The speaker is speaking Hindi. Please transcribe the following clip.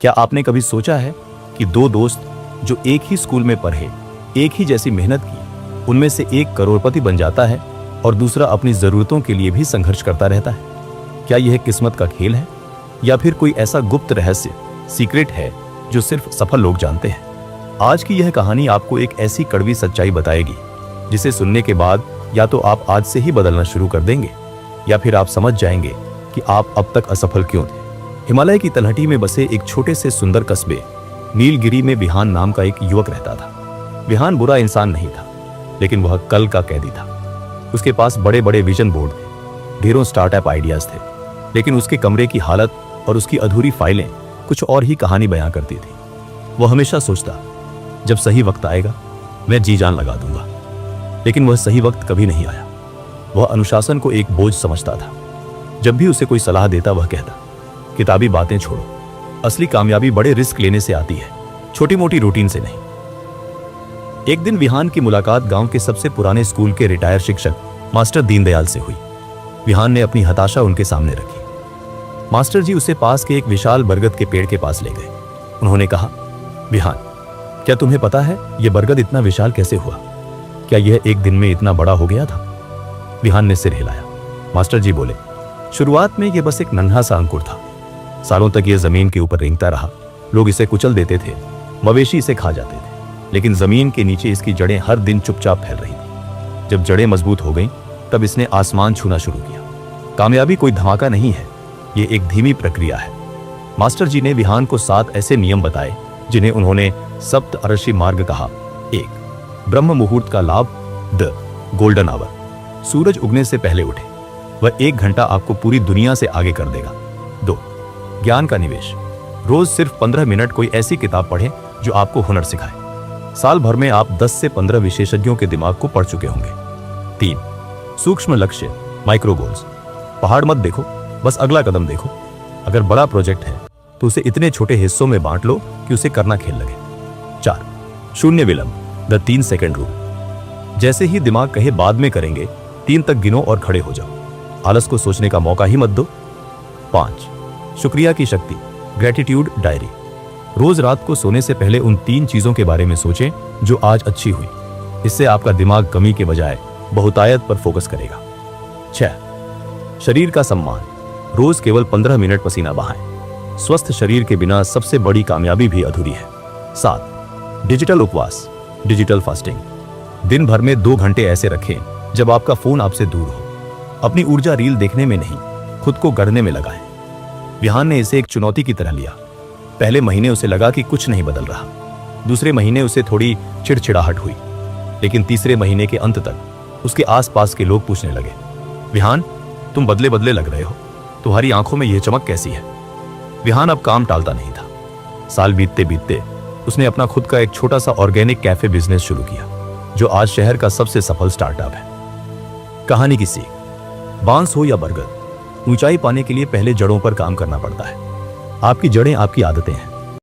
क्या आपने कभी सोचा है कि दो दोस्त जो एक ही स्कूल में पढ़े, एक ही जैसी मेहनत की, उनमें से एक करोड़पति बन जाता है और दूसरा अपनी जरूरतों के लिए भी संघर्ष करता रहता है? क्या यह किस्मत का खेल है या फिर कोई ऐसा गुप्त रहस्य, सीक्रेट है जो सिर्फ सफल लोग जानते हैं? आज की यह कहानी आपको एक ऐसी कड़वी सच्चाई बताएगी जिसे सुनने के बाद या तो आप आज से ही बदलना शुरू कर देंगे या फिर आप समझ जाएंगे कि आप अब तक असफल क्यों थे। हिमालय की तलहटी में बसे एक छोटे से सुंदर कस्बे नीलगिरी में विहान नाम का एक युवक रहता था। विहान बुरा इंसान नहीं था, लेकिन वह कल का कैदी था। उसके पास बड़े बड़े विजन बोर्ड थे, ढेरों स्टार्टअप आइडियाज थे, लेकिन उसके कमरे की हालत और उसकी अधूरी फाइलें कुछ और ही कहानी बयां करती थी। वह हमेशा सोचता, जब सही वक्त आएगा मैं जी जान लगा दूंगा, लेकिन वह सही वक्त कभी नहीं आया। वह अनुशासन को एक बोझ समझता था। जब भी उसे कोई सलाह देता वह कहता, किताबी बातें छोड़ो, असली कामयाबी बड़े रिस्क लेने से आती है, छोटी मोटी रूटीन से नहीं। एक दिन विहान की मुलाकात गांव के सबसे पुराने स्कूल के रिटायर शिक्षक मास्टर दीनदयाल से हुई। विहान ने अपनी हताशा उनके सामने रखी। मास्टर जी उसे पास के एक विशाल बरगद के पेड़ के पास ले गए। उन्होंने कहा, विहान, क्या तुम्हें पता है यह बरगद इतना विशाल कैसे हुआ? क्या यह एक दिन में इतना बड़ा हो गया था? विहान ने सिर हिलाया। मास्टर जी बोले, शुरुआत में यह बस एक नन्हा सा अंकुर था। सालों तक यह जमीन के ऊपर रेंगता रहा। लोग इसे कुचल देते थे, मवेशी इसे खा जाते थे, लेकिन जमीन के नीचे इसकी जड़ें हर दिन चुपचाप फैल रही थी। जब जड़ें मजबूत हो गईं, तब इसने आसमान छूना शुरू किया। कामयाबी कोई धमाका नहीं है, ये एक धीमी प्रक्रिया है। मास्टर जी ने विहान को 7 ऐसे नियम बताए जिन्हें उन्होंने सप्त अर्षि मार्ग कहा। 1. ब्रह्म मुहूर्त का लाभ, द गोल्डन आवर। सूरज उगने से पहले उठे, वह 1 घंटा आपको पूरी दुनिया से आगे कर देगा। 2. ज्ञान का निवेश। रोज सिर्फ 15 मिनट कोई ऐसी किताब पढ़ें जो आपको हुनर सिखाए। साल भर में आप 10 से 15 विशेषज्ञों के दिमाग को पढ़ चुके होंगे। 3. सूक्ष्म लक्ष्य, माइक्रो गोल्स। पहाड़ मत देखो, बस अगला कदम देखो। अगर बड़ा प्रोजेक्ट है तो उसे इतने छोटे हिस्सों में बांट लो कि उसे करना खेल लगे। 4. शून्य विलंब, द 3 सेकंड रूल। जैसे ही दिमाग कहे बाद में करेंगे, 3 तक गिनो और खड़े हो जाओ। आलस को सोचने का मौका ही मत दो। 5. शुक्रिया की शक्ति, ग्रेटिट्यूड डायरी। रोज रात को सोने से पहले उन 3 चीजों के बारे में सोचें जो आज अच्छी हुई। इससे आपका दिमाग कमी के बजाय बहुतायत पर फोकस करेगा। 6. शरीर का सम्मान। रोज केवल 15 मिनट पसीना बहाएं। स्वस्थ शरीर के बिना सबसे बड़ी कामयाबी भी अधूरी है। 7. डिजिटल उपवास, डिजिटल फास्टिंग। दिन भर में 2 घंटे ऐसे रखें जब आपका फोन आपसे दूर हो। अपनी ऊर्जा रील देखने में नहीं, खुद को गढ़ने में लगाएं। विहान ने इसे एक चुनौती की तरह लिया। पहले महीने उसे लगा कि कुछ नहीं बदल रहा। दूसरे महीने उसे थोड़ी चिड़चिड़ाहट हुई, लेकिन तीसरे महीने के अंत तक उसके आसपास के लोग पूछने लगे, विहान, तुम बदले बदले लग रहे हो, तुम्हारी आंखों में यह चमक कैसी है? विहान अब काम टालता नहीं था। साल बीतते बीतते उसने अपना खुद का एक छोटा सा ऑर्गेनिक कैफे बिजनेस शुरू किया, जो आज शहर का सबसे सफल स्टार्टअप है। कहानी की सीख, बांस हो या बरगद, ऊंचाई पाने के लिए पहले जड़ों पर काम करना पड़ता है। आपकी जड़ें आपकी आदतें हैं।